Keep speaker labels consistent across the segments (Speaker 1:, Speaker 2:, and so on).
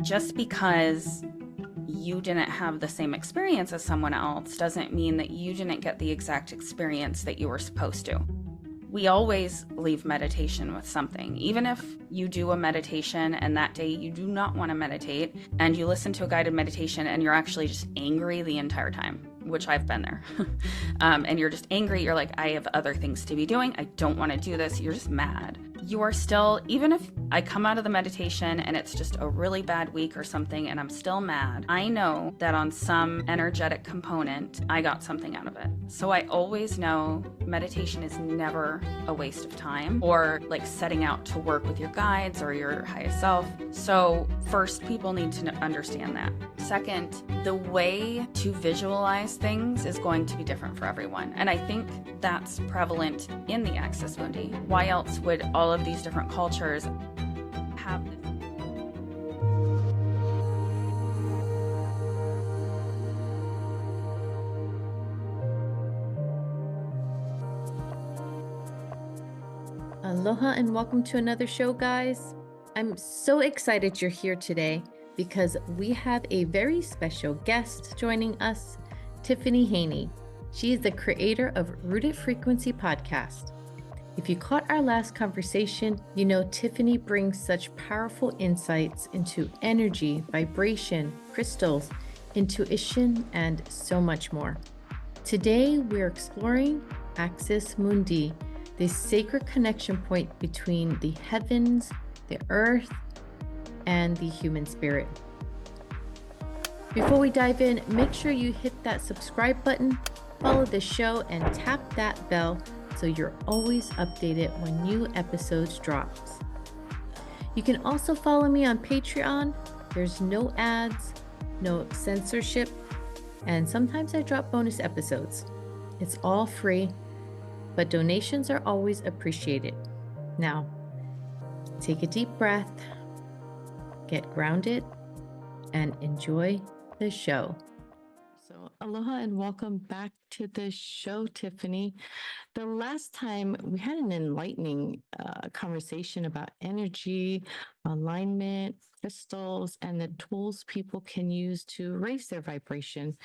Speaker 1: just because you didn't have the same experience as someone else doesn't mean that you didn't get the exact experience that you were supposed to. We always leave meditation with something. Even if you do a meditation and that day you do not want to meditate and you listen to a guided meditation and you're actually just angry the entire time, which I've been there. And you're just angry. You're like, I have other things to be doing. I don't want to do this. You're just mad. You are still, even if I come out of the meditation and it's just a really bad week or something and I'm still mad, I know that on some energetic component, I got something out of it. So I always know meditation is never a waste of time or like setting out to work with your guides or your highest self. So first, people need to understand that. Second, the way to visualize things is going to be different for everyone. And I think that's prevalent in the Axis Mundi. Why else would all of these different cultures have this?
Speaker 2: Aloha and welcome to another show, guys. I'm so excited you're here today because we have a very special guest joining us, Tiffany Haney. She is the creator of Rooted Frequency podcast. If you caught our last conversation, you know Tiffany brings such powerful insights into energy, vibration, crystals, intuition, and so much more. Today, we're exploring Axis Mundi, the sacred connection point between the heavens, the earth, and the human spirit. Before we dive in, make sure you hit that subscribe button, follow the show, and tap that bell so you're always updated when new episodes drops. You can also follow me on Patreon. There's no ads, no censorship, and sometimes I drop bonus episodes. It's all free, but donations are always appreciated. Now, take a deep breath, get grounded, and enjoy the show. So, aloha and welcome back to the show, Tiffany. The last time we had an enlightening conversation about energy, alignment, crystals, and the tools people can use to raise their vibration.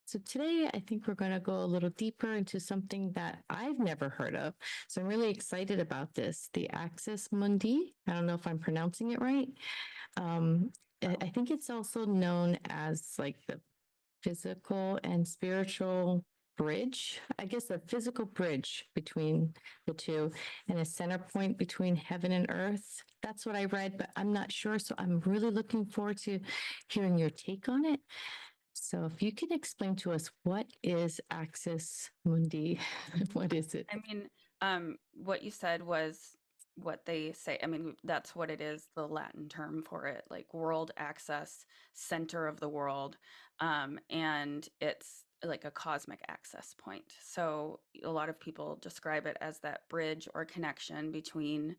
Speaker 2: So today, I think we're going to go a little deeper into something that I've never heard of. So I'm really excited about this, the Axis Mundi. I don't know if I'm pronouncing it right. I think it's also known as like the physical and spiritual bridge. I guess a physical bridge between the two and a center point between heaven and earth. That's what I read, but I'm not sure. So I'm really looking forward to hearing your take on it. So if you can explain to us, what is Axis Mundi? What is it?
Speaker 1: I mean, what you said was what they say. I mean, that's what it is, the Latin term for it, like world access, center of the world. And it's like a cosmic access point. So a lot of people describe it as that bridge or connection between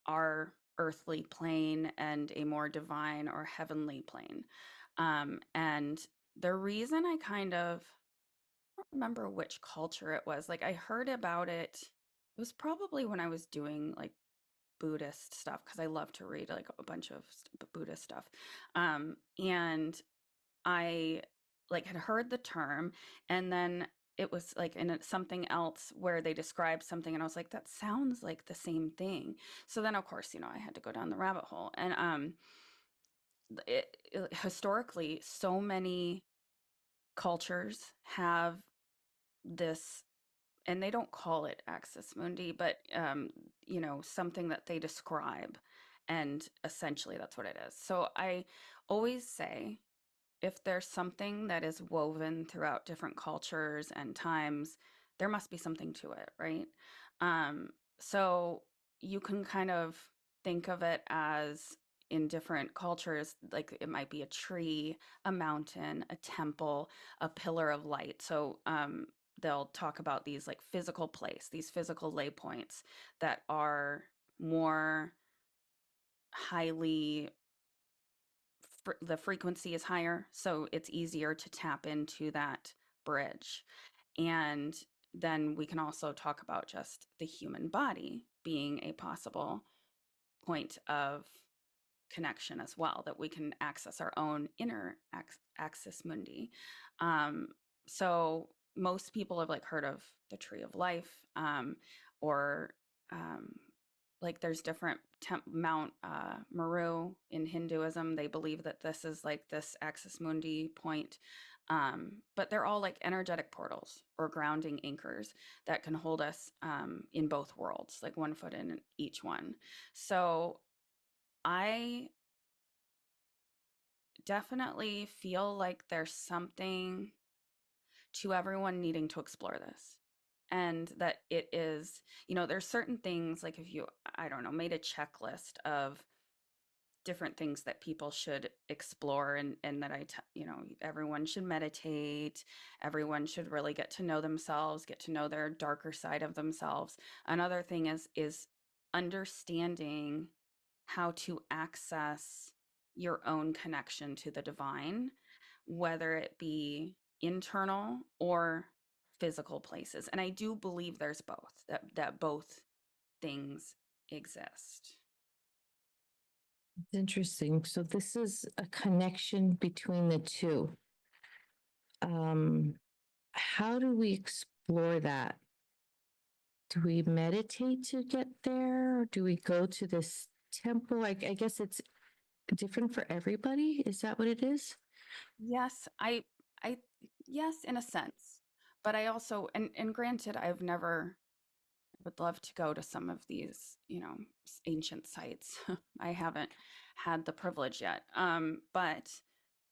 Speaker 1: our earthly plane and a more divine or heavenly plane. And the reason I kind of don't remember which culture it was. Like I heard about it. It was probably when I was doing like Buddhist stuff because I love to read like a bunch of Buddhist stuff. And I like had heard the term, and then it was like in something else where they described something, and I was like, that sounds like the same thing. So then, of course, I had to go down the rabbit hole, and historically, so many cultures have this, and they don't call it Axis Mundi, but something that they describe, and essentially that's what it is. So I always say, if there's something that is woven throughout different cultures and times, there must be something to it, right? So you can kind of think of it as, in different cultures, like it might be a tree, a mountain, a temple, a pillar of light. So they'll talk about these like physical place, these physical lay points that are more highly, the frequency is higher, so it's easier to tap into that bridge. And then we can also talk about just the human body being a possible point of connection as well, that we can access our own inner Axis Mundi. So most people have like heard of the Tree of Life, or like there's different Mount Meru in Hinduism. They believe that this is like this Axis Mundi point. But they're all like energetic portals or grounding anchors that can hold us in both worlds, like one foot in each one. So I definitely feel like there's something to everyone needing to explore this. And that it is, there's certain things like if you, I don't know, made a checklist of different things that people should explore, and that everyone should meditate, everyone should really get to know themselves, get to know their darker side of themselves. Another thing is understanding how to access your own connection to the divine, whether it be internal or physical places. And I do believe there's both, that both things exist.
Speaker 2: It's interesting. So this is a connection between the two. How do we explore that? Do we meditate to get there? Or do we go to this temple? I guess it's different for everybody. Is that what it is?
Speaker 1: Yes, I, yes, in a sense, but I also, and granted, I've never, would love to go to some of these, ancient sites. I haven't had the privilege yet. But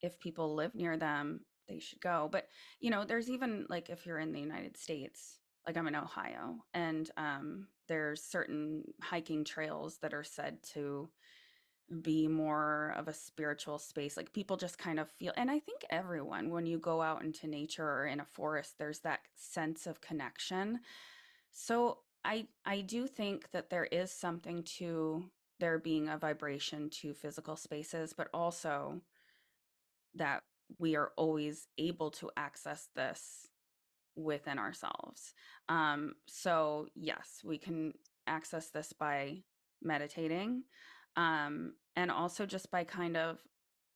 Speaker 1: if people live near them, they should go. But, there's even like if you're in the United States, like I'm in Ohio, and there's certain hiking trails that are said to be more of a spiritual space. Like people just kind of feel, and I think everyone, when you go out into nature or in a forest, there's that sense of connection. So I do think that there is something to there being a vibration to physical spaces, but also that we are always able to access this within ourselves. So yes, we can access this by meditating, and also just by kind of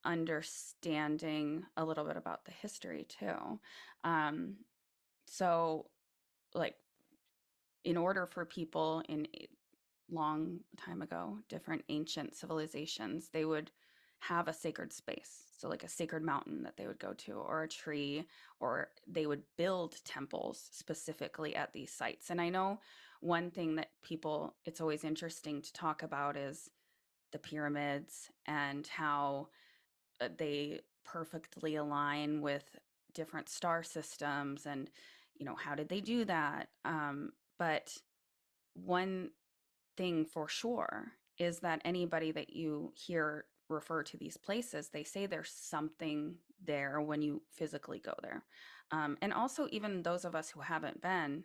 Speaker 1: understanding a little bit about the history too. So like in order for people in a long time ago, different ancient civilizations, they would have a sacred space. So, like a sacred mountain that they would go to, or a tree, or they would build temples specifically at these sites. And I know one thing that people, it's always interesting to talk about is the pyramids and how they perfectly align with different star systems. And, how did they do that? But one thing for sure is that anybody that you hear refer to these places, they say there's something there when you physically go there. And also, even those of us who haven't been,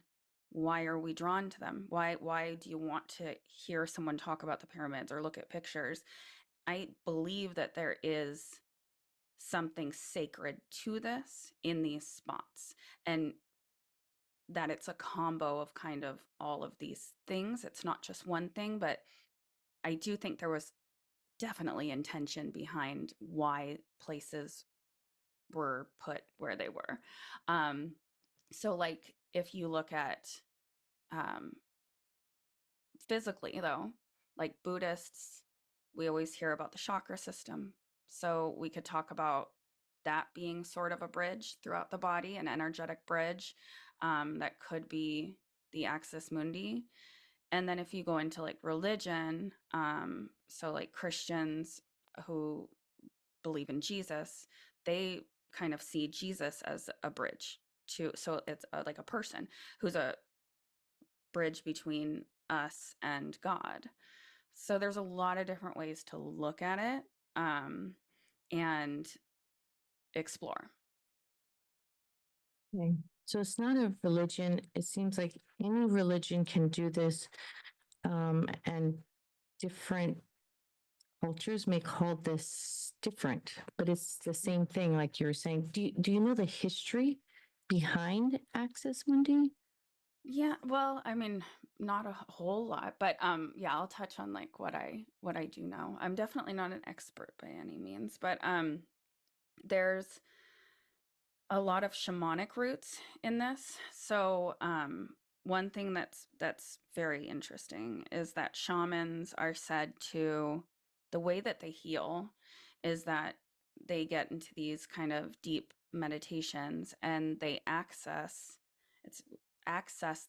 Speaker 1: why are we drawn to them? Why do you want to hear someone talk about the pyramids or look at pictures? I believe that there is something sacred to this in these spots. And that it's a combo of kind of all of these things. It's not just one thing, but I do think there was definitely intention behind why places were put where they were. So, like, if you look at um, physically, though, like Buddhists, we always hear about the chakra system. So, we could talk about that being sort of a bridge throughout the body, an energetic bridge that could be the Axis Mundi. And then if you go into like religion, so like Christians who believe in Jesus, they kind of see Jesus as a bridge to, so it's like a person who's a bridge between us and God. So there's a lot of different ways to look at it, and explore.
Speaker 2: Okay. So it's not a religion. It seems like any religion can do this, and different cultures may call this different, but it's the same thing, like you were saying. Do you know the history behind Axis Mundi?
Speaker 1: Yeah, well, I mean, not a whole lot, but yeah, I'll touch on like what I do know. I'm definitely not an expert by any means, but there's a lot of shamanic roots in this. So one thing that's very interesting is that shamans are said to, the way that they heal is that they get into these kind of deep meditations and they access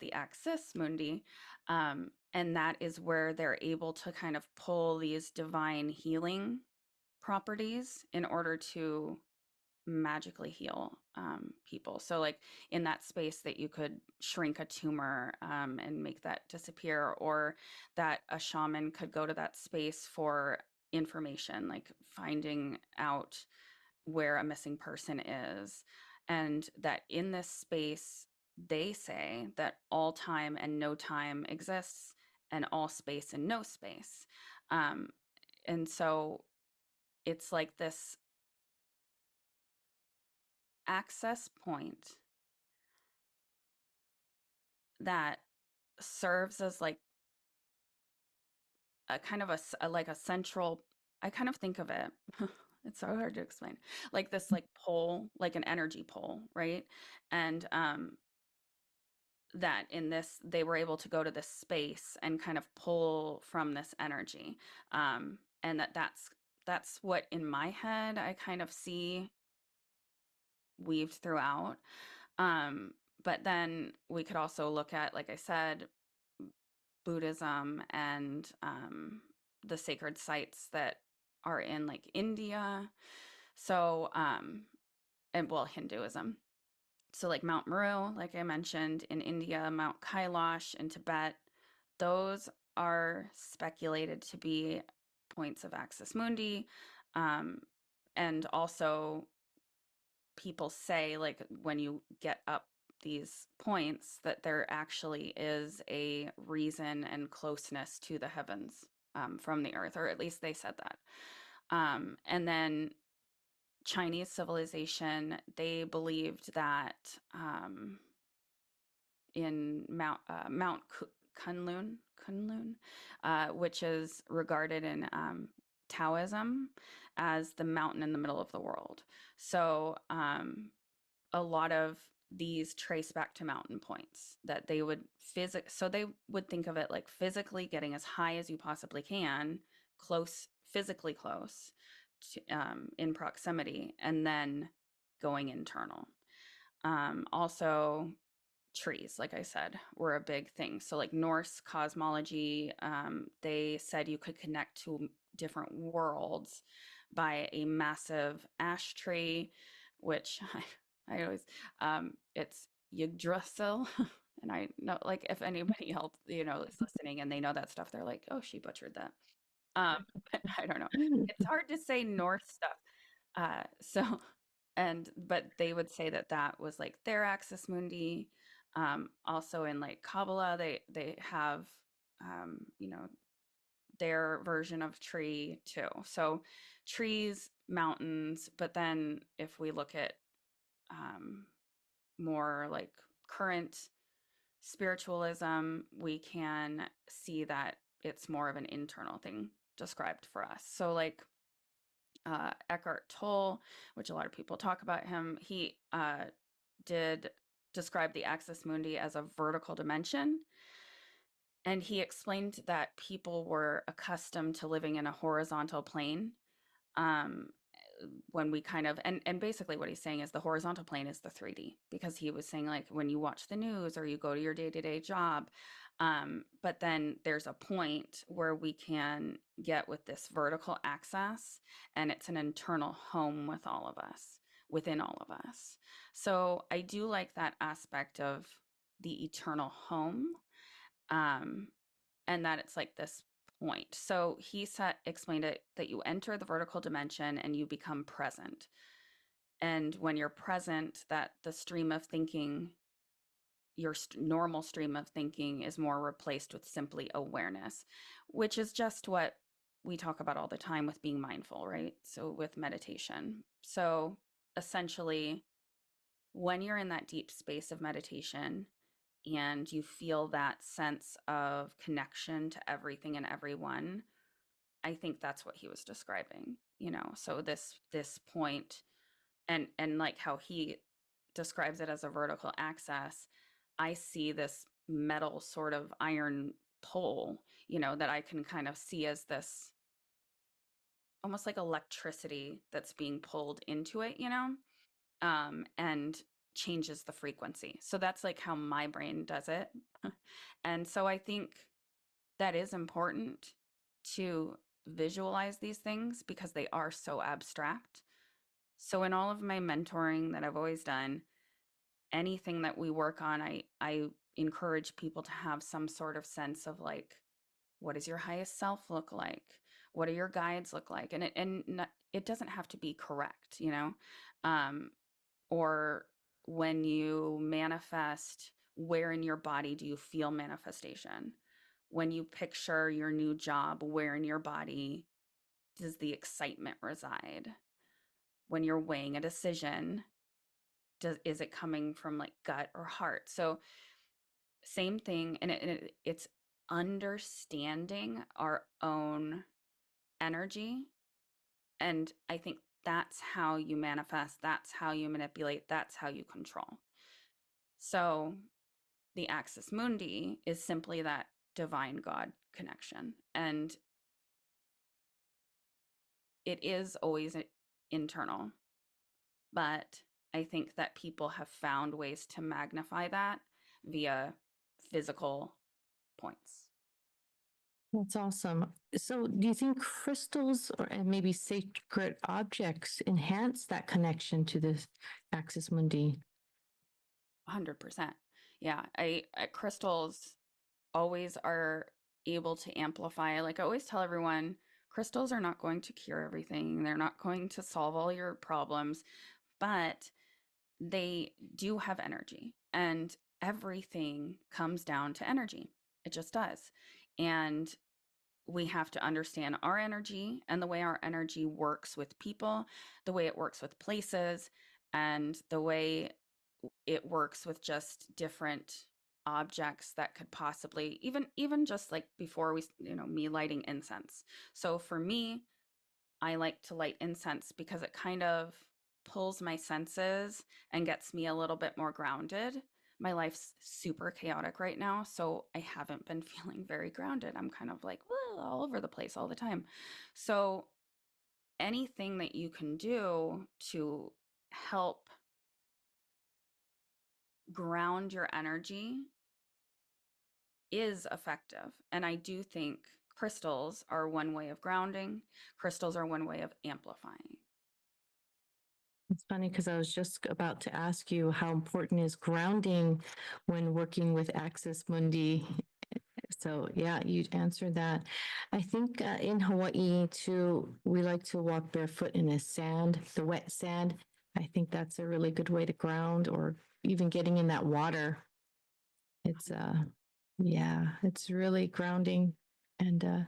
Speaker 1: the Axis Mundi, and that is where they're able to kind of pull these divine healing properties in order to magically heal people. So, like in that space, that you could shrink a tumor and make that disappear, or that a shaman could go to that space for information, like finding out where a missing person is. And that in this space, they say that all time and no time exists, and all space and no space. Um, and so it's like this access point that serves as like a kind of like a central, I kind of think of it, it's so hard to explain, like this like pole, like an energy pole, right? And that in this, they were able to go to this space and kind of pull from this energy. And that's what in my head I kind of see weaved throughout. But then we could also look at, like I said, Buddhism and the sacred sites that are in like India. So, and well, Hinduism. So, like Mount Meru, like I mentioned, in India, Mount Kailash in Tibet, those are speculated to be points of Axis Mundi. Um, and also, people say, like, when you get up these points, that there actually is a reason and closeness to the heavens from the earth, or at least they said that. And then Chinese civilization, they believed that in Mount Kunlun, which is regarded in Taoism as the mountain in the middle of the world. So a lot of these trace back to mountain points that they would so they would think of it like physically getting as high as you possibly can, close, physically close to, in proximity, and then going internal. Also, trees, like I said, were a big thing. So, like Norse cosmology, they said you could connect to different worlds by a massive ash tree, which I always, it's Yggdrasil. And I know, like, if anybody else, you know, is listening and they know that stuff, they're like, oh, she butchered that. I don't know. It's hard to say Norse stuff. So, but they would say that that was like their Axis Mundi. Also in like Kabbalah, they have, you know, their version of tree too. So trees, mountains, but then if we look at um, more like current spiritualism, we can see that it's more of an internal thing described for us. So like Eckhart Tolle, which a lot of people talk about him, he did describe the Axis Mundi as a vertical dimension. And he explained that people were accustomed to living in a horizontal plane. Um, when we kind of, and basically what he's saying is the horizontal plane is the 3D, because he was saying like when you watch the news or you go to your day-to-day job, but then there's a point where we can get with this vertical access, and it's an internal home with all of us, within all of us. So I do like that aspect of the eternal home, um, and that it's like this point. So he explained it that you enter the vertical dimension and you become present. And when you're present, that the stream of thinking, your normal stream of thinking, is more replaced with simply awareness, which is just what we talk about all the time with being mindful, right? So with meditation. So essentially, when you're in that deep space of meditation, and you feel that sense of connection to everything and everyone. I think that's what he was describing, so this point, and like how he describes it as a vertical axis, I see this metal sort of iron pole, that I can kind of see as this almost like electricity that's being pulled into it, and changes the frequency. So that's like how my brain does it. And so I think that is important to visualize these things because they are so abstract. So in all of my mentoring that I've always done, anything that we work on, I encourage people to have some sort of sense of like, what does your highest self look like? What do your guides look like? It doesn't have to be correct, um, or when you manifest, where in your body do you feel manifestation? When you picture your new job, where in your body does the excitement reside? When you're weighing a decision, is it coming from like gut or heart? So same thing, and it's understanding our own energy. And I think that's how you manifest, that's how you manipulate, that's how you control. So the Axis Mundi is simply that divine God connection. And it is always internal. But I think that people have found ways to magnify that via physical points.
Speaker 2: That's awesome. So, do you think crystals or and maybe sacred objects enhance that connection to this Axis Mundi?
Speaker 1: 100%. Yeah, crystals always are able to amplify. Like I always tell everyone, crystals are not going to cure everything. They're not going to solve all your problems, but they do have energy, and everything comes down to energy. It just does. And we have to understand our energy and the way our energy works with people, the way it works with places, and the way it works with just different objects that could possibly even just like before we, me lighting incense. So for me, I like to light incense because it kind of pulls my senses and gets me a little bit more grounded. My life's super chaotic right now, so I haven't been feeling very grounded. I'm kind of like, well, all over the place all the time. So anything that you can do to help ground your energy is effective. And I do think crystals are one way of grounding, crystals are one way of amplifying.
Speaker 2: It's funny because I was just about to ask you how important is grounding when working with Axis Mundi. So yeah, you answered that. I think in Hawaii too, we like to walk barefoot in the sand, the wet sand. I think that's a really good way to ground, or even getting in that water. It's yeah, it's really grounding, and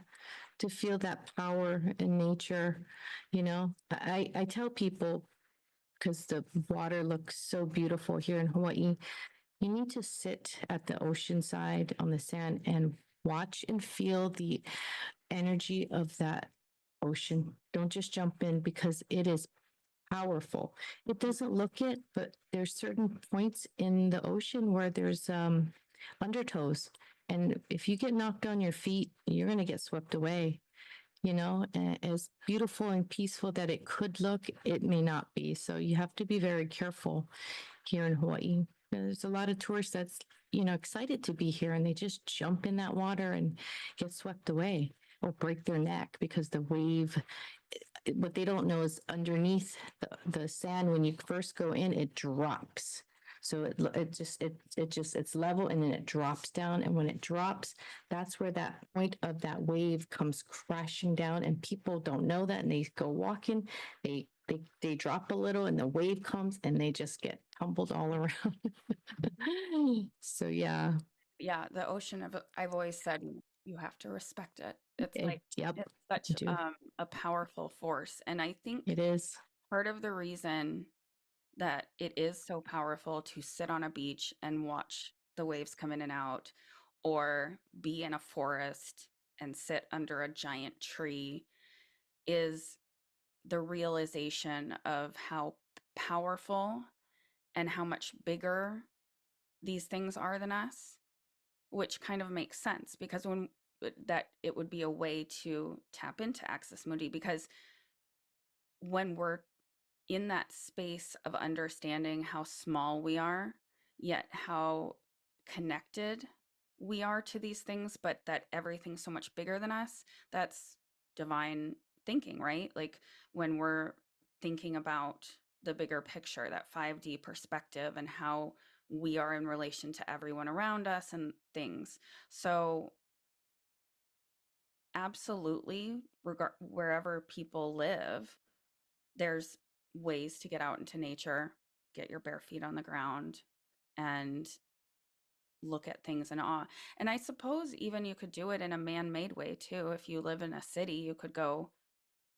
Speaker 2: to feel that power in nature. I tell people, because the water looks so beautiful here in Hawaii, you need to sit at the ocean side on the sand and watch and feel the energy of that ocean. Don't just jump in, because it is powerful. It doesn't look it, but there's certain points in the ocean where there's undertows. And if you get knocked on your feet, you're going to get swept away. And as beautiful and peaceful that it could look, it may not be. So you have to be very careful here in Hawaii. There's a lot of tourists that's, excited to be here, and they just jump in that water and get swept away or break their neck because the wave. What they don't know is underneath the sand, when you first go in, it drops. So it's level, and then it drops down. And when it drops, that's where that point of that wave comes crashing down. And people don't know that, and they go walking, they drop a little, and the wave comes, and they just get tumbled all around. So yeah.
Speaker 1: Yeah, the ocean I've always said you have to respect it. It's like
Speaker 2: Yep,
Speaker 1: it's such
Speaker 2: I do.
Speaker 1: a powerful force. And I think
Speaker 2: It is.
Speaker 1: part of the reason that it is so powerful to sit on a beach and watch the waves come in and out, or be in a forest and sit under a giant tree, is the realization of how powerful and how much bigger these things are than us, which kind of makes sense because when that it would be a way to tap into Axis Mundi, because when we're in that space of understanding how small we are, yet how connected we are to these things, but that everything's so much bigger than us, that's divine thinking, right? Like when we're thinking about the bigger picture, that 5D perspective, and how we are in relation to everyone around us and things. So absolutely, wherever people live, there's ways to get out into nature, get your bare feet on the ground, and look at things in awe. And I suppose even you could do it in a man-made way too. If you live in a city, you could go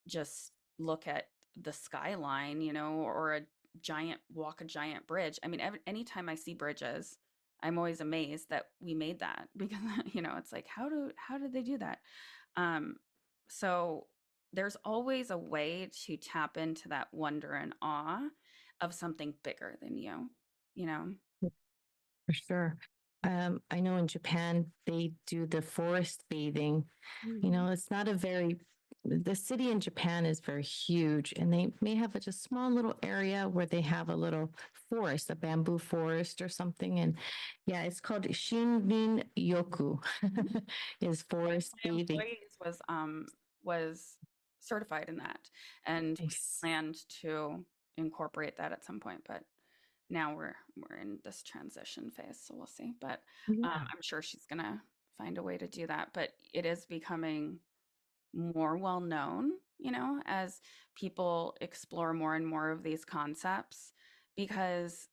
Speaker 1: just look at the skyline, or walk a giant bridge. I mean, anytime I see bridges, I'm always amazed that we made that because, it's like, how did they do that? So there's always a way to tap into that wonder and awe of something bigger than you.
Speaker 3: For sure. I know in Japan, they do the forest bathing. It's not the city in Japan is very huge, and they may have a just small little area where they have a little forest, a bamboo forest or something. And yeah, it's called Shinrin Yoku, is forest
Speaker 1: My
Speaker 3: bathing.
Speaker 1: employees was certified in that, and
Speaker 3: Nice.
Speaker 1: planned to incorporate that at some point, but now we're in this transition phase, so we'll see. But
Speaker 3: Yeah.
Speaker 1: I'm sure she's gonna find a way to do that. But it is becoming more well known, as people explore more and more of these concepts, because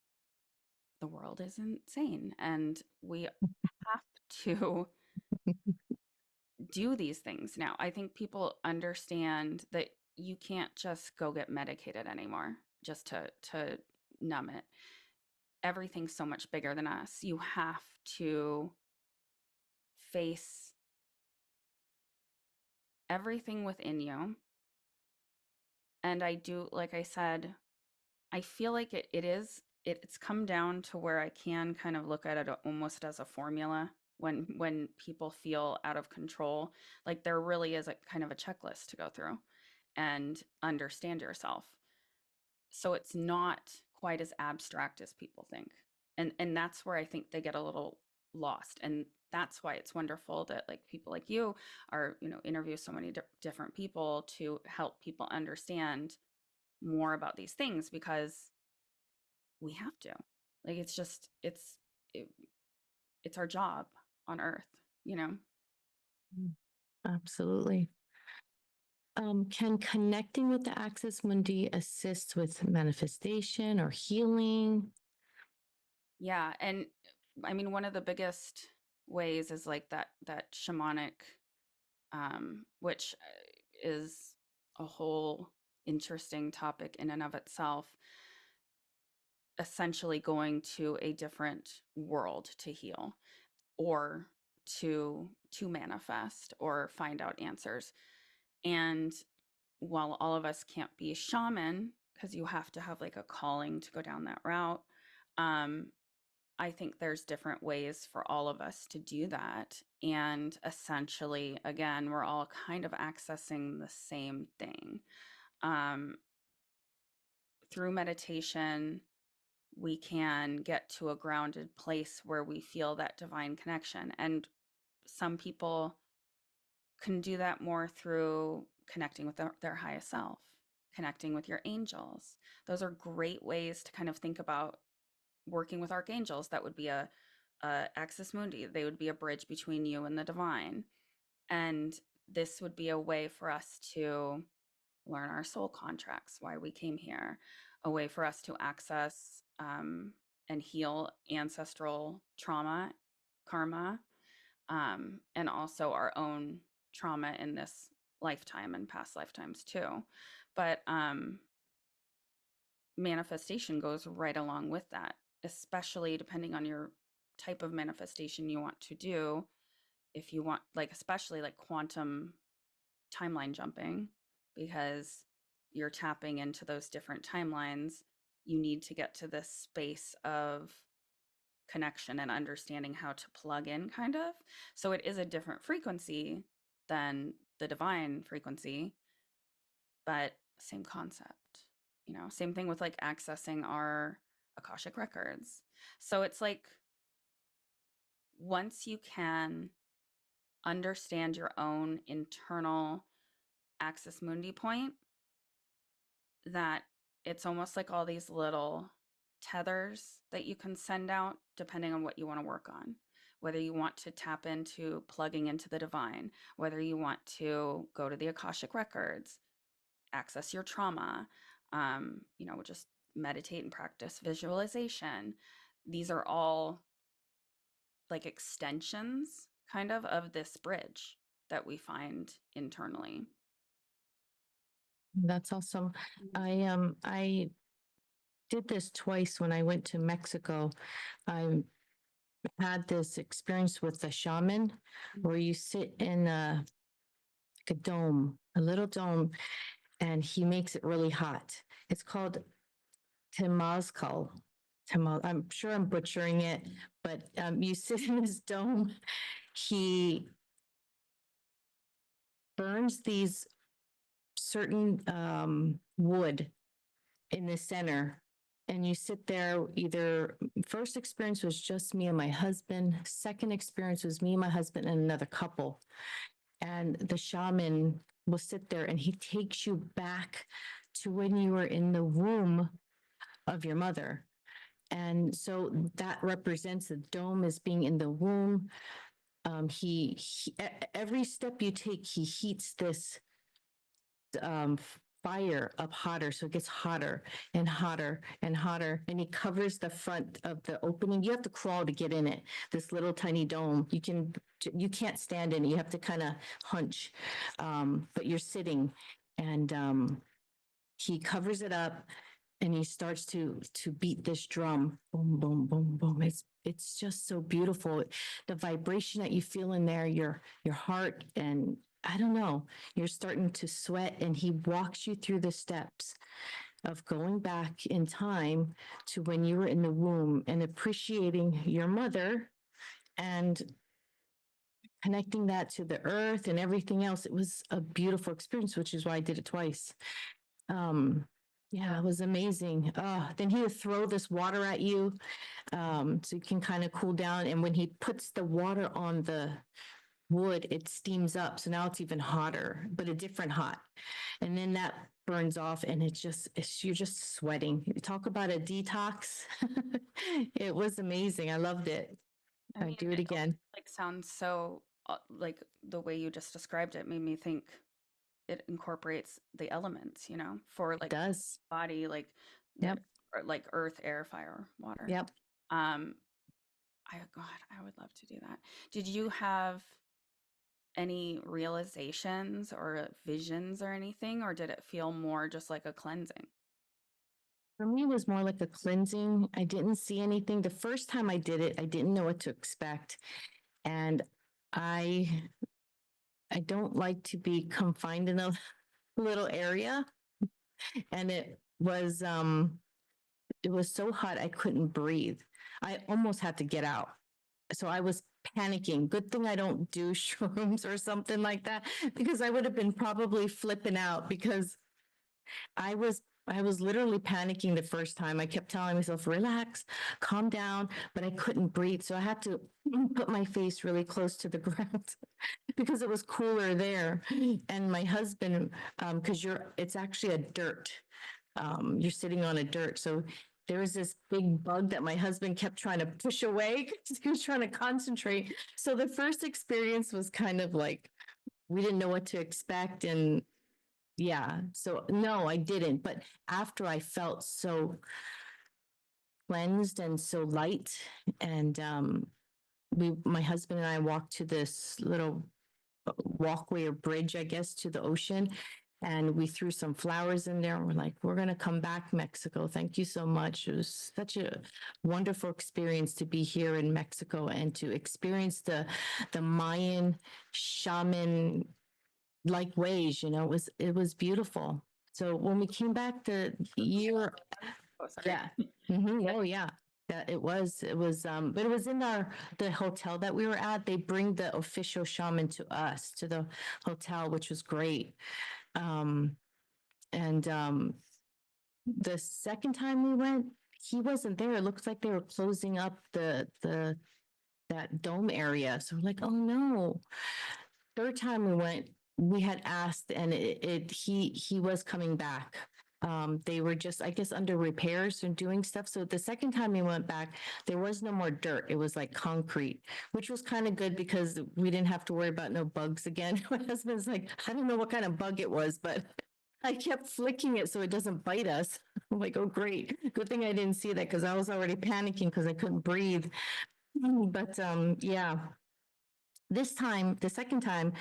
Speaker 1: the world is insane and we have to do these things now. I think people understand that you can't just go get medicated anymore just to numb it. Everything's so much bigger than us. You have to face everything within you. And I do, like I said, I feel like it's come down to where I can kind of look at it almost as a formula when people feel out of control. Like there really is a kind of a checklist to go through and understand yourself. So it's not quite as abstract as people think. And that's where I think they get a little lost. And that's why it's wonderful that like people like you are, interview so many different people to help people understand more about these things, because we have to. Like it's just it's our job on earth.
Speaker 3: Absolutely. Can connecting with the Axis Mundi assist with manifestation or healing?
Speaker 1: Yeah, and I mean one of the biggest ways is like that shamanic, which is a whole interesting topic in and of itself, essentially going to a different world to heal, or to manifest or find out answers. And while all of us can't be a shaman because you have to have like a calling to go down that route, um, I think there's different ways for all of us to do that. And essentially, again, we're all kind of accessing the same thing. Um, Through meditation, we can get to a grounded place where we feel that divine connection. And some people can do that more through connecting with their highest self, connecting with your angels. Those are great ways to kind of think about working with archangels. That would be a Axis Mundi. They would be a bridge between you and the divine. And this would be a way for us to learn our soul contracts, why we came here, a way for us to access and heal ancestral trauma, karma, and also our own trauma in this lifetime and past lifetimes too. But manifestation goes right along with that, especially depending on your type of manifestation you want to do. If you want, like, especially like quantum timeline jumping, because you're tapping into those different timelines, you need to get to this space of connection and understanding how to plug in, kind of. So it is a different frequency than the divine frequency, but same concept. Same thing with like accessing our Akashic records. So it's like, once you can understand your own internal Axis Mundi point, that it's almost like all these little tethers that you can send out depending on what you want to work on. Whether you want to tap into plugging into the divine, whether you want to go to the Akashic records, access your trauma, just meditate and practice visualization. These are all like extensions kind of this bridge that we find internally.
Speaker 3: That's awesome. I did this twice when I went to Mexico. I had this experience with a shaman where you sit in like a dome, a little dome, and he makes it really hot. It's called Temazcal. I'm sure I'm butchering it, but you sit in this dome. He burns these certain wood in the center, and you sit there. Either first experience was just me and my husband, second experience was me and my husband and another couple, and the shaman will sit there and he takes you back to when you were in the womb of your mother. And so that represents the dome as being in the womb. Every step you take, he heats this um, fire up hotter. So it gets hotter and hotter and hotter. And he covers the front of the opening. You have to crawl to get in it. This little tiny dome. You can't stand in it. You have to kind of hunch. But you're sitting, and he covers it up and he starts to beat this drum. Boom, boom, boom, boom. It's just so beautiful. The vibration that you feel in there, your heart, and I don't know, you're starting to sweat, and he walks you through the steps of going back in time to when you were in the womb and appreciating your mother and connecting that to the earth and everything else. It was a beautiful experience, which is why I did it twice. Yeah, it was amazing. Then he would throw this water at you, so you can kind of cool down. And when he puts the water on the wood, it steams up. So now it's even hotter, but a different hot. And then that burns off, and you're just sweating. You talk about a detox. It was amazing. I loved it.
Speaker 1: I
Speaker 3: I'd
Speaker 1: mean,
Speaker 3: do it
Speaker 1: it
Speaker 3: again.
Speaker 1: like sounds so like the way you just described it made me think it incorporates the elements, for
Speaker 3: It
Speaker 1: like
Speaker 3: does.
Speaker 1: body, like the
Speaker 3: Yep.
Speaker 1: or like earth, air, fire, water.
Speaker 3: Yep.
Speaker 1: Um, God, I would love to do that. Did you have any realizations or visions or anything, or did it feel more just like a cleansing?
Speaker 3: For me, it was more like a cleansing. I didn't see anything. The first time I did it, I didn't know what to expect. And I I don't like to be confined in a little area. And it was so hot I couldn't breathe. I almost had to get out. So I was panicking. Good thing I don't do shrooms or something like that, because I would have been probably flipping out, because I was literally panicking the first time. I kept telling myself, relax, calm down, but I couldn't breathe. So I had to put my face really close to the ground because it was cooler there. And my husband, because it's actually a dirt. You're sitting on a dirt. So there was this big bug that my husband kept trying to push away because he was trying to concentrate. So the first experience was kind of like, we didn't know what to expect. And yeah, so no, I didn't. But after I felt so cleansed and so light, and my husband and I walked to this little walkway or bridge, I guess, to the ocean. and we threw some flowers in there. And we're like, we're going to come back, Mexico. Thank you so much. It was such a wonderful experience to be here in Mexico and to experience the Mayan shaman like ways, it was beautiful. So when we came back the year,
Speaker 1: Oh, sorry.
Speaker 3: yeah. Oh, yeah. Yeah, but it was in the hotel that we were at. They bring the official shaman to us, to the hotel, which was great. And the second time we went, he wasn't there. It looks like they were closing up that dome area. So we're like, oh no. Third time we went, we had asked, and he was coming back. They were just, I guess, under repairs and doing stuff. So the second time we went back, there was no more dirt. It was like concrete, which was kind of good because we didn't have to worry about no bugs again. My husband's like, I don't know what kind of bug it was, but I kept flicking it so it doesn't bite us. I'm like, oh, great. Good thing I didn't see that because I was already panicking because I couldn't breathe. But yeah, this time, the second time,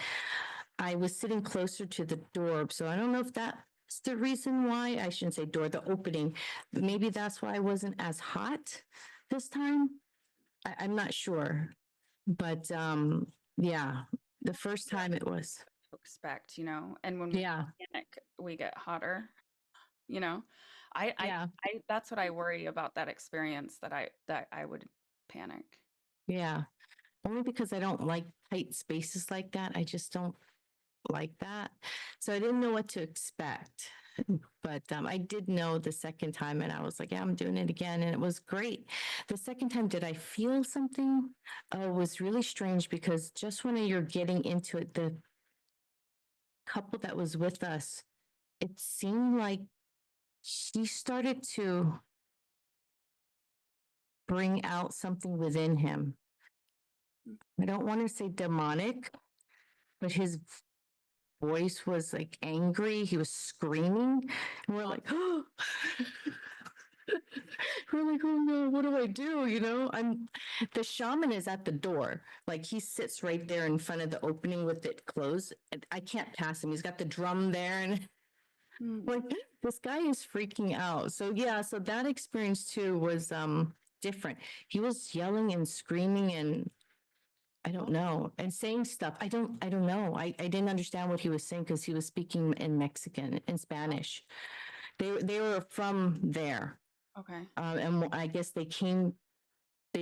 Speaker 3: I was sitting closer to the door. So I don't know if that's the reason why. I shouldn't say door, the opening. Maybe that's why I wasn't as hot this time. I'm not sure. But yeah, the first time it was.
Speaker 1: Expect, and when we
Speaker 3: Yeah.
Speaker 1: panic, we get hotter, you know. I
Speaker 3: Yeah.
Speaker 1: that's what I worry about that experience, that I would panic.
Speaker 3: Yeah. Only because I don't like tight spaces like that. I just don't like that. So I didn't know what to expect. But I did know the second time, and I was like, yeah, I'm doing it again. And it was great. The second time, did I feel something? Oh, it was really strange because just when you're getting into it, the couple that was with us, it seemed like she started to bring out something within him. I don't want to say demonic, but his voice was like angry. He was screaming. And we're like, oh, we're like, oh no, what do I do? The shaman is at the door. Like he sits right there in front of the opening with it closed. And I can't pass him. He's got the drum there. And like, this guy is freaking out. So yeah, so that experience too was different. He was yelling and screaming and I don't know. And saying stuff. I don't know. I didn't understand what he was saying because he was speaking in Mexican, in Spanish. They were from there.
Speaker 1: Okay.
Speaker 3: And I guess they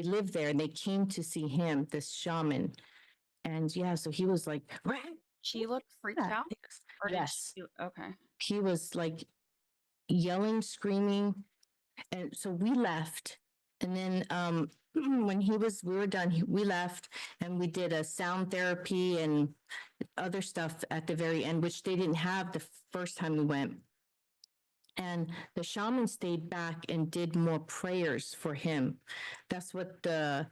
Speaker 3: lived there and they came to see him, this shaman. And yeah, so he was like,
Speaker 1: She looked freaked out? Or did
Speaker 3: yes.
Speaker 1: Okay.
Speaker 3: He was like yelling, screaming. And so we left. And then when we were done, we left and we did a sound therapy and other stuff at the very end, which they didn't have the first time we went. And the shaman stayed back and did more prayers for him. That's what I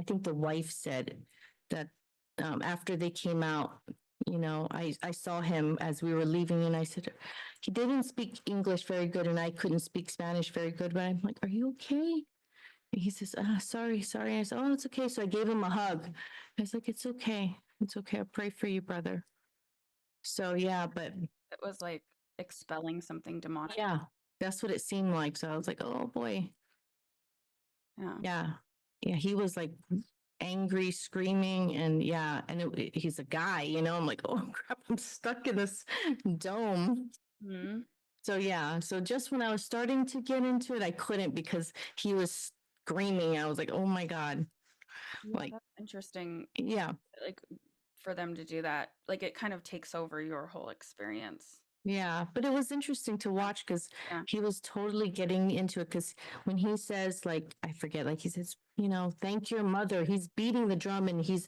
Speaker 3: think the wife said, that after they came out, I saw him as we were leaving and I said, he didn't speak English very good and I couldn't speak Spanish very good, but I'm like, are you okay? And he says, sorry. I said, oh, it's okay. So I gave him a hug. I was like, it's okay. It's okay. I'll pray for you, brother. So yeah, but
Speaker 1: it was like expelling something demonic.
Speaker 3: yeah, that's what it seemed like. So I was like, oh boy. Yeah. He was like angry, screaming, and yeah, and he's a guy, I'm like, oh crap, I'm stuck in this dome.
Speaker 1: Mm-hmm.
Speaker 3: So yeah, so just when I was starting to get into it, I couldn't because he was screaming. I was like, oh my God.
Speaker 1: Yeah,
Speaker 3: Like,
Speaker 1: that's interesting.
Speaker 3: yeah.
Speaker 1: Like for them to do that, like it kind of takes over your whole experience.
Speaker 3: Yeah, but it was interesting to watch because he was totally getting into it. Because when he says, like, I forget, like he says, thank your mother. He's beating the drum and he's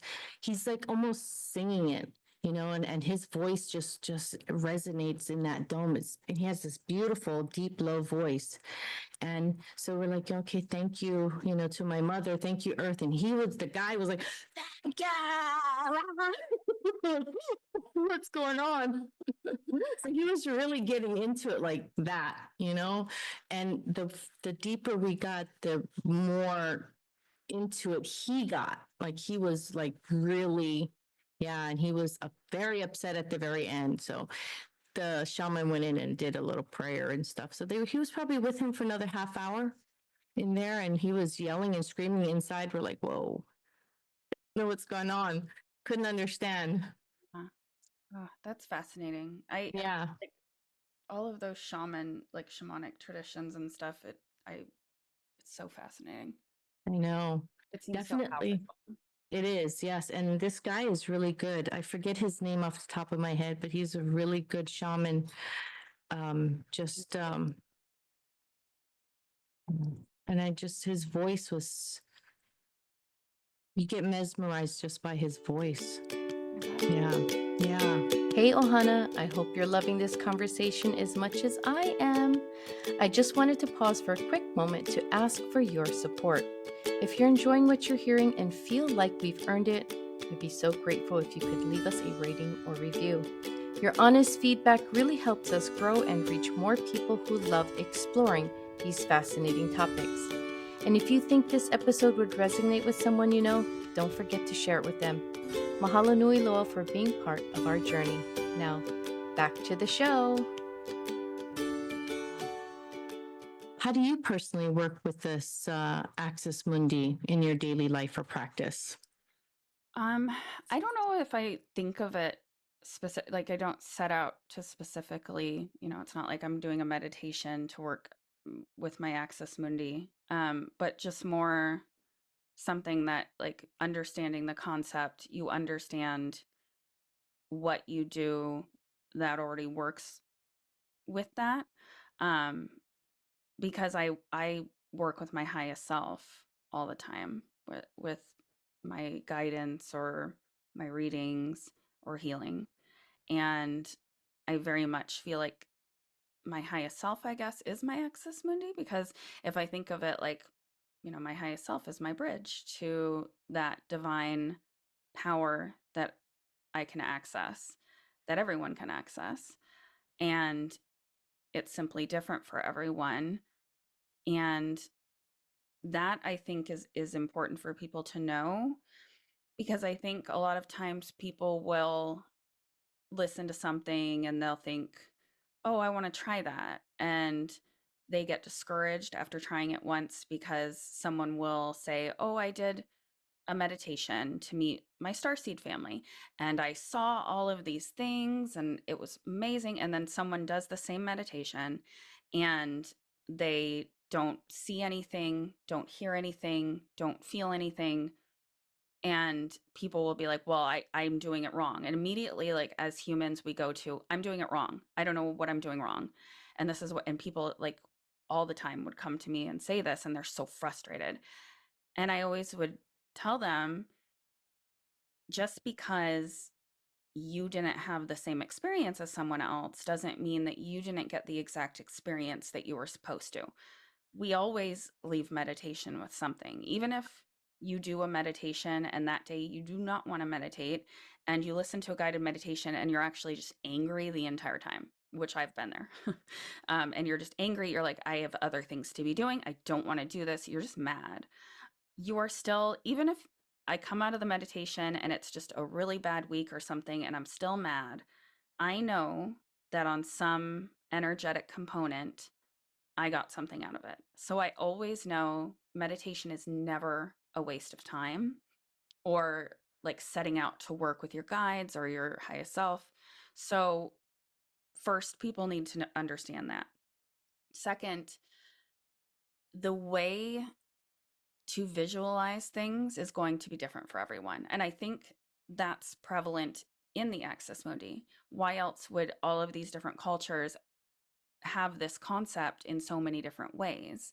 Speaker 3: like almost singing it, and his voice just resonates in that dome. And he has this beautiful, deep, low voice. And so we're like, okay, thank you, to my mother. Thank you, Earth. And the guy was like, thank you. What's going on? So he was really getting into it like that, and the deeper we got, the more into it he got. Like he was like really, yeah, and he was very upset at the very end. So the shaman went in and did a little prayer and stuff. So he was probably with him for another half hour in there, and he was yelling and screaming inside. We're like, whoa, know what's going on. Couldn't understand.
Speaker 1: Oh, that's fascinating. I
Speaker 3: Yeah,
Speaker 1: like all of those shamanic traditions and stuff. It's so fascinating.
Speaker 3: I know.
Speaker 1: It seems so
Speaker 3: Definitely.
Speaker 1: powerful.
Speaker 3: It is, yes. And this guy is really good. I forget his name off the top of my head, but he's a really good shaman. Just and his voice was, you get mesmerized just by his voice. Yeah. Yeah.
Speaker 2: Hey Ohana, I hope you're loving this conversation as much as I am. I just wanted to pause for a quick moment to ask for your support. If you're enjoying what you're hearing and feel like we've earned it, I'd be so grateful if you could leave us a rating or review. Your honest feedback really helps us grow and reach more people who love exploring these fascinating topics. And if you think this episode would resonate with someone you know, don't forget to share it with them. Mahalo nui loa for being part of our journey. Now, back to the show.
Speaker 3: How do you personally work with this Axis Mundi in your daily life or practice?
Speaker 1: I don't know if I think of it specific, like I don't set out to specifically, it's not like I'm doing a meditation to work with my Axis Mundi, but just more something that like understanding the concept, you understand what you do that already works with that. Um, because I work with my highest self all the time with my guidance or my readings or healing. And I very much feel like my highest self, I guess, is my Axis Mundi, because if I think of it like, my highest self is my bridge to that divine power that I can access, that everyone can access. And it's simply different for everyone. And that I think is important for people to know, because I think a lot of times people will listen to something and they'll think, "Oh, I want to try that." And they get discouraged after trying it once because someone will say, "Oh, I did a meditation to meet my starseed family and I saw all of these things and it was amazing." And then someone does the same meditation and they don't see anything, don't hear anything, don't feel anything. And people will be like, "Well, I'm doing it wrong." And immediately, like as humans, we go to, "I'm doing it wrong. I don't know what I'm doing wrong." And this is what, and people like all the time would come to me and say this, and they're so frustrated. And I always would tell them, just because you didn't have the same experience as someone else doesn't mean that you didn't get the exact experience that you were supposed to. We always leave meditation with something. Even if you do a meditation and that day you do not want to meditate and you listen to a guided meditation and you're actually just angry the entire time, which I've been there. And you're just angry. You're like, "I have other things to be doing. I don't want to do this." You're just mad. You are still, even if I come out of the meditation and it's just a really bad week or something and I'm still mad, I know that on some energetic component, I got something out of it. So I always know meditation is never a waste of time, or like setting out to work with your guides or your highest self. So, first, people need to understand that. Second, the way to visualize things is going to be different for everyone. And I think that's prevalent in the Axis Mundi. Why else would all of these different cultures have this concept in so many different ways?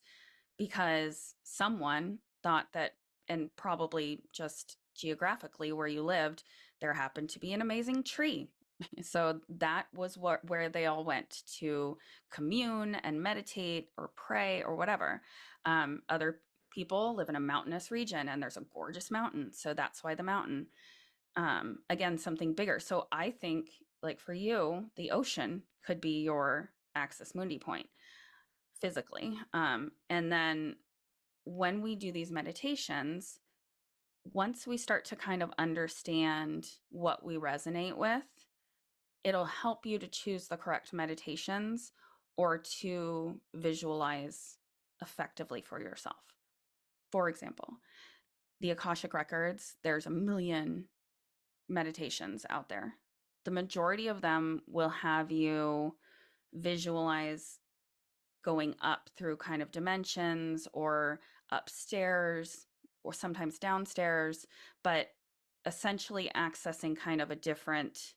Speaker 1: Because someone thought that, and probably just geographically where you lived, there happened to be an amazing tree. So that was where they all went to commune and meditate or pray or whatever. Other people live in a mountainous region and there's a gorgeous mountain, so that's why the mountain. Again, something bigger. So I think, like for you, the ocean could be your Axis Mundi point physically. And then when we do these meditations, once we start to kind of understand what we resonate with it'll help you to choose the correct meditations or to visualize effectively for yourself. For example, the Akashic Records, there's a million meditations out there. The majority of them will have you visualize going up through kind of dimensions or upstairs or sometimes downstairs, but essentially accessing kind of a different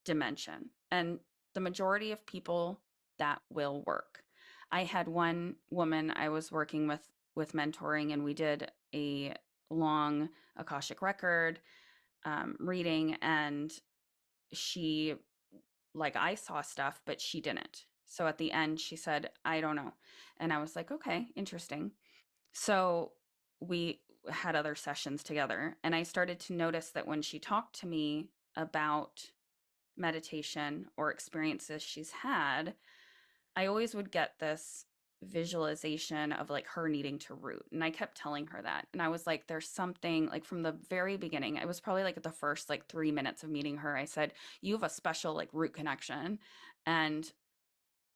Speaker 1: dimension. And the majority of people, that will work. I had one woman I was working with mentoring, and we did a long Akashic record reading, and she, like, I saw stuff, but she didn't. So at the end, she said, I don't know. And I was like, okay, interesting. So we had other sessions together, and I started to notice that when she talked to me about meditation or experiences she's had, I always would get this visualization of like her needing to root. And I kept telling her that. And I was like, there's something like from the very beginning, it was probably like the first like 3 minutes of meeting her. I said, you have a special like root connection. And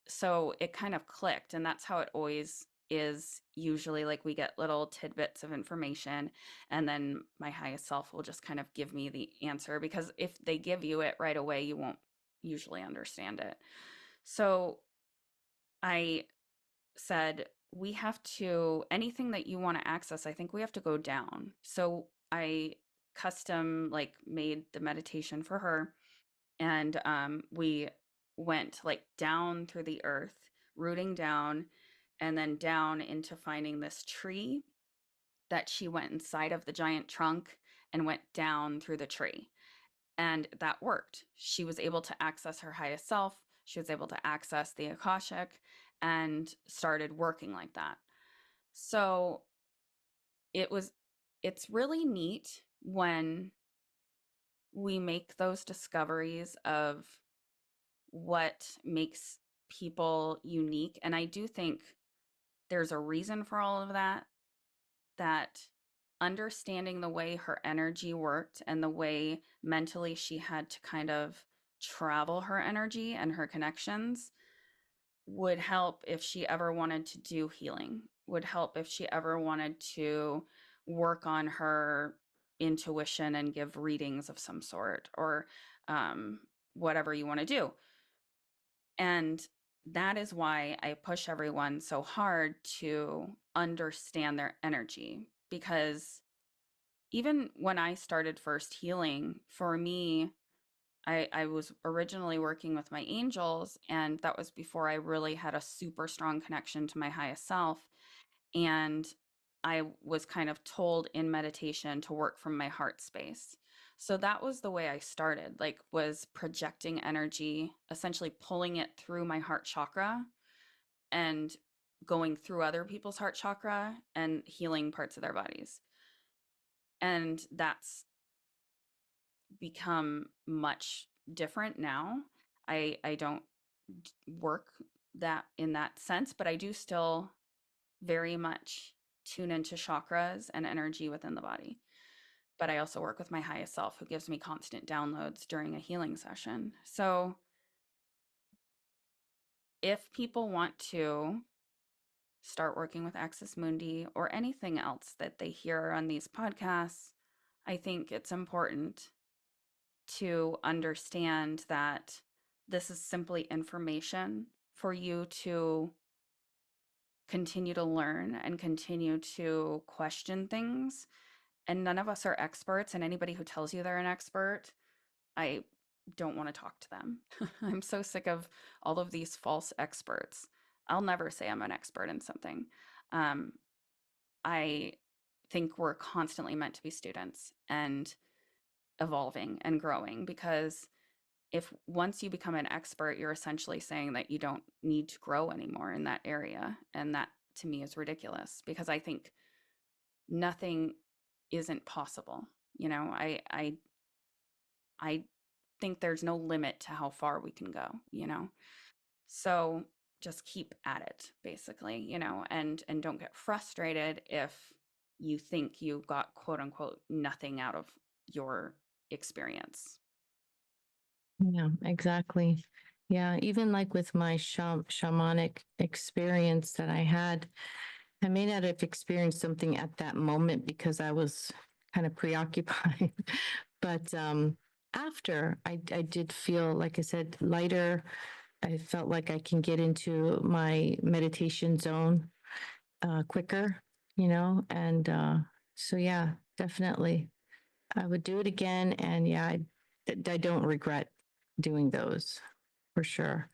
Speaker 1: so it kind of clicked. And that's how it always is. Usually, like, we get little tidbits of information, and then my highest self will just kind of give me the answer, because if they give you it right away, you won't usually understand it. So I said, we have to, anything that you want to access, I think we have to go down. So I custom like made the meditation for her, and we went like down through the earth, rooting down, and then down into finding this tree, that she went inside of the giant trunk and went down through the tree. And that worked. She was able to access her highest self. She was able to access the Akashic and started working like that. So it was, it's really neat when we make those discoveries of what makes people unique. And I do think there's a reason for all of that, that understanding the way her energy worked and the way mentally she had to kind of travel her energy and her connections would help if she ever wanted to do healing, would help if she ever wanted to work on her intuition and give readings of some sort, or um, whatever you want to do. And that is why I push everyone so hard to understand their energy, because even when I started first healing, for me, I was originally working with my angels, and that was before I really had a super strong connection to my highest self. And I was kind of told in meditation to work from my heart space. So that was the way I started, like, was projecting energy, essentially pulling it through my heart chakra and going through other people's heart chakra and healing parts of their bodies. And that's become much different now. I don't work that in that sense, but I do still very much tune into chakras and energy within the body. But I also work with my highest self, who gives me constant downloads during a healing session. So if people want to start working with Axis Mundi or anything else that they hear on these podcasts, I think it's important to understand that this is simply information for you to continue to learn and continue to question things. And none of us are experts, and anybody who tells you they're an expert, I don't want to talk to them. I'm so sick of all of these false experts. I'll never say I'm an expert in something. Um, I think we're constantly meant to be students and evolving and growing, because if once you become an expert, you're essentially saying that you don't need to grow anymore in that area. And that to me is ridiculous, because I think nothing isn't possible. You know, I think there's no limit to how far we can go, you know? So just keep at it, basically, you know, and don't get frustrated if you think you got quote unquote nothing out of your experience.
Speaker 3: Yeah, exactly. Yeah, even like with my shamanic experience that I had, I may not have experienced something at that moment because I was kind of preoccupied. But after I did feel, like I said, lighter. I felt like I can get into my meditation zone quicker, and so yeah, definitely. I would do it again. And yeah, I don't regret doing those for sure.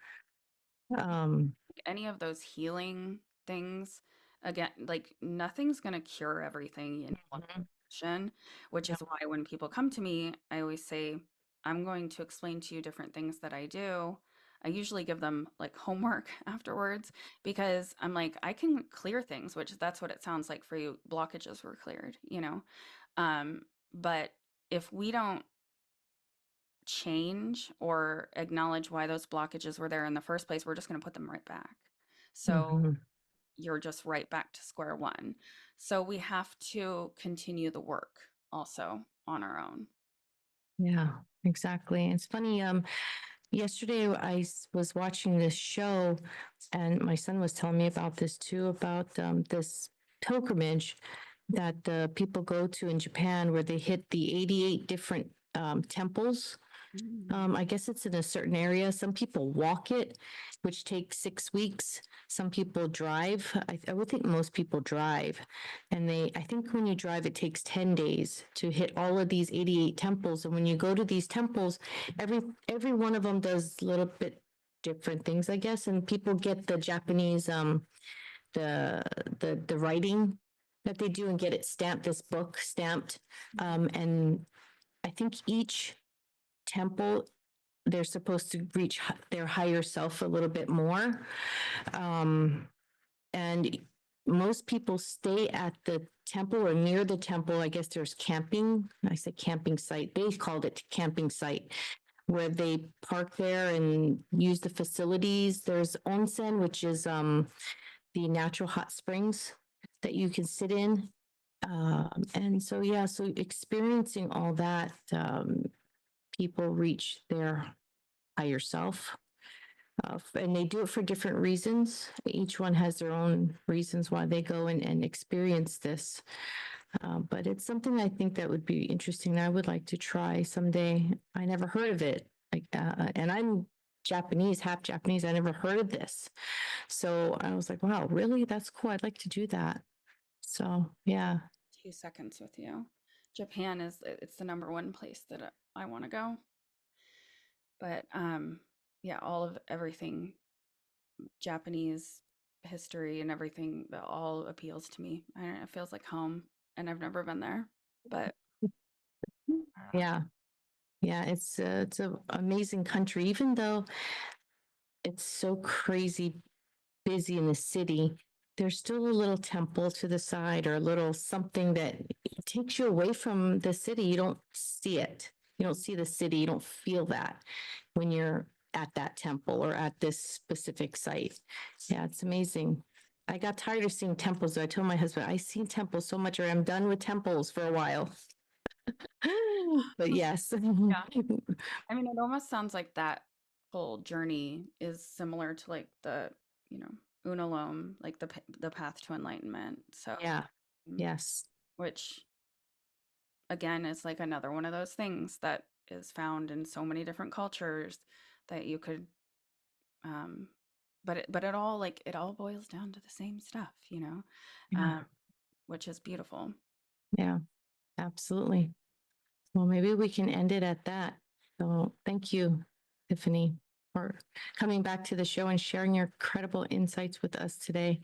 Speaker 3: Um,
Speaker 1: Any of those healing things, again, like nothing's going to cure everything in one
Speaker 3: mhm,
Speaker 1: session, which
Speaker 3: yeah,
Speaker 1: is why when people come to me, I always say, I'm going to explain to you different things that I do. I usually give them like homework afterwards because I'm like, I can clear things, which that's what it sounds like for you. Blockages were cleared, you know? But if we don't change or acknowledge why those blockages were there in the first place, we're just going to put them right back. So
Speaker 3: mhm,
Speaker 1: you're just right back to square one. So we have to continue the work also on our own.
Speaker 3: yeah, exactly. It's funny. Yesterday was watching this show, and my son was telling me about this too, about this pilgrimage that people go to in Japan, where they hit the 88 different temples. I guess it's in a certain area. Some people walk it, which takes 6 weeks. Some people drive. I would think most people drive. And I think when you drive, it takes 10 days to hit all of these 88 temples. And when you go to these temples, every one of them does a little bit different things, I guess. And people get the Japanese, the, the writing that they do and get it stamped, this book stamped. And I think each temple they're supposed to reach their higher self a little bit more. Um, and most people stay at the temple or near the temple. I guess there's camping. I say camping site. They called it camping site where they park there and use the facilities. There's onsen, which is the natural hot springs that you can sit in. And so, yeah, so experiencing all that, people reach their higher self. And they do it for different reasons. Each one has their own reasons why they go and experience this. But it's something I think that would be interesting. I would like to try someday. I never heard of it. And I'm Japanese, half Japanese. I never heard of this. So I was like, wow, really? That's cool. I'd like to do that. So yeah.
Speaker 1: 2 seconds with you. Japan it's the number one place that I want to go. But yeah, all of everything Japanese history and everything that all appeals to me. I don't know, it feels like home and I've never been there. But I don't know.
Speaker 3: Yeah. Yeah. It's an amazing country, even though it's so crazy busy in the city, there's still a little temple to the side or a little something that takes you away from the city. You don't see it. You don't see the city. You don't feel that when you're at that temple or at this specific site. Yeah, it's amazing. I got tired of seeing temples. So I told my husband, I see temples so much, or I'm done with temples for a while. But yes.
Speaker 1: Yeah. I mean, it almost sounds like that whole journey is similar to like you know, Unalome, like the path to enlightenment. So,
Speaker 3: Yeah.
Speaker 1: mm,
Speaker 3: Yes.
Speaker 1: which again is like another one of those things that is found in so many different cultures that you could, um, but it all like it all boils down to the same stuff, you know,
Speaker 3: Yeah.
Speaker 1: which is beautiful.
Speaker 3: Yeah. Absolutely. Well, maybe we can end it at that. So thank you, Tiffany, for coming back to the show and sharing your incredible insights with us today.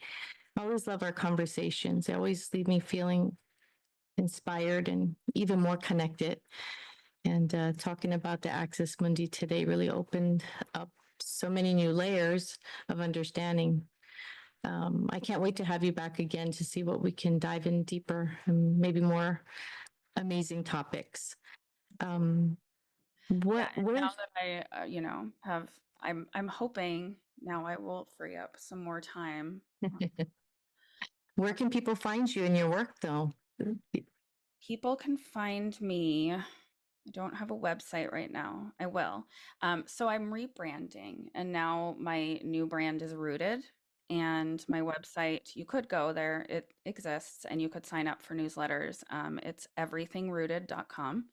Speaker 3: I always love our conversations. They always leave me feeling inspired and even more connected. And talking about the Axis Mundi today really opened up so many new layers of understanding. I can't wait to have you back again to see what we can dive in deeper and maybe more amazing topics. Um,
Speaker 1: Yeah,
Speaker 3: what
Speaker 1: and
Speaker 3: what
Speaker 1: now
Speaker 3: are
Speaker 1: that I, have I'm hoping now I will free up some more time.
Speaker 3: where can people find you in your work though?
Speaker 1: People can find me I don't have a website right now. I will. So I'm rebranding, and now my new brand is Rooted. And my website, you could go there, it exists, and you could sign up for newsletters. It's everythingrooted.com.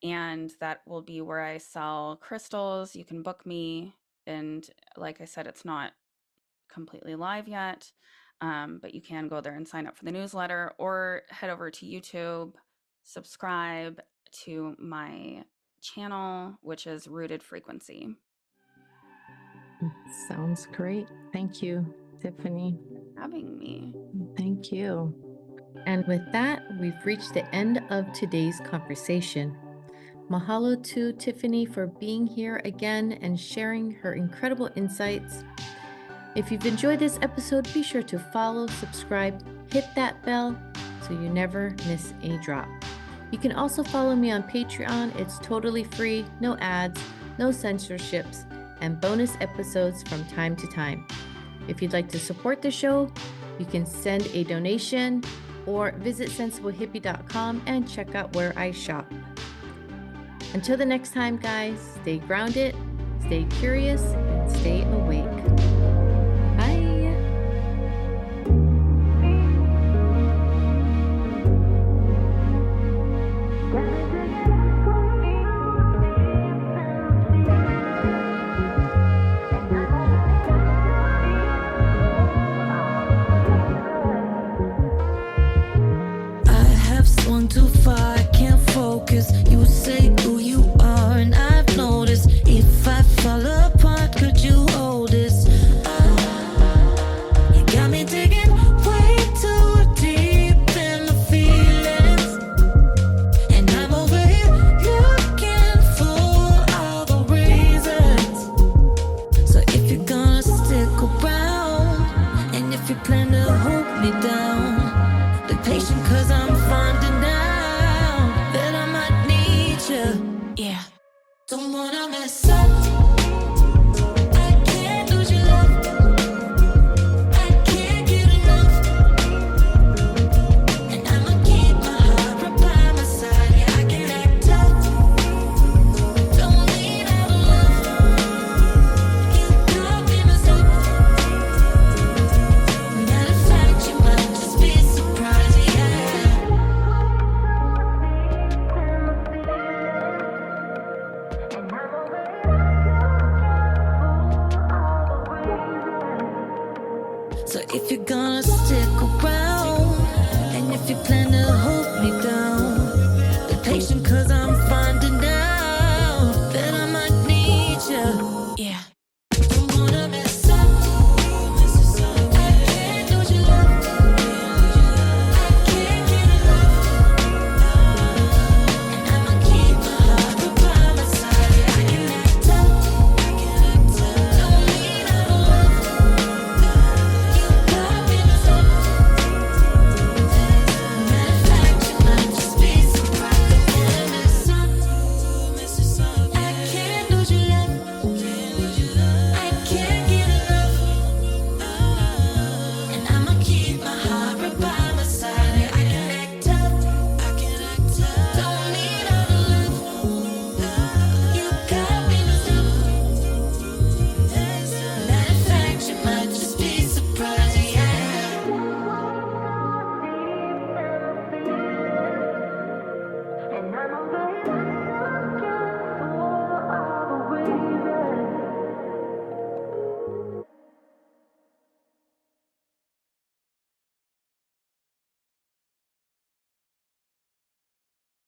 Speaker 1: And that will be where I sell crystals. You can book me. And like I said, it's not completely live yet, but you can go there and sign up for the newsletter or head over to YouTube, subscribe to my channel, which is Rooted Frequency.
Speaker 3: Sounds great. Thank you, Tiffany.
Speaker 1: Having me.
Speaker 3: Thank you.
Speaker 2: And with that, we've reached the end of today's conversation. Mahalo to Tiffany for being here again and sharing her incredible insights. If you've enjoyed this episode, be sure to follow, subscribe, hit that bell so you never miss a drop. You can also follow me on Patreon. It's totally free, no ads, no censorships, and bonus episodes from time to time. If you'd like to support the show, you can send a donation or visit sensiblehippie.com and check out where I shop. Until the next time, guys, stay grounded, stay curious, and stay awake. Bye.
Speaker 4: Swung too far, I can't focus. You say who you are, and I've noticed. If I fall apart, could you hold this? You got me digging way too deep in the feelings, and I'm over here looking for all the reasons. So if you're gonna stick around, and if you plan to hold me down, be patient, 'cause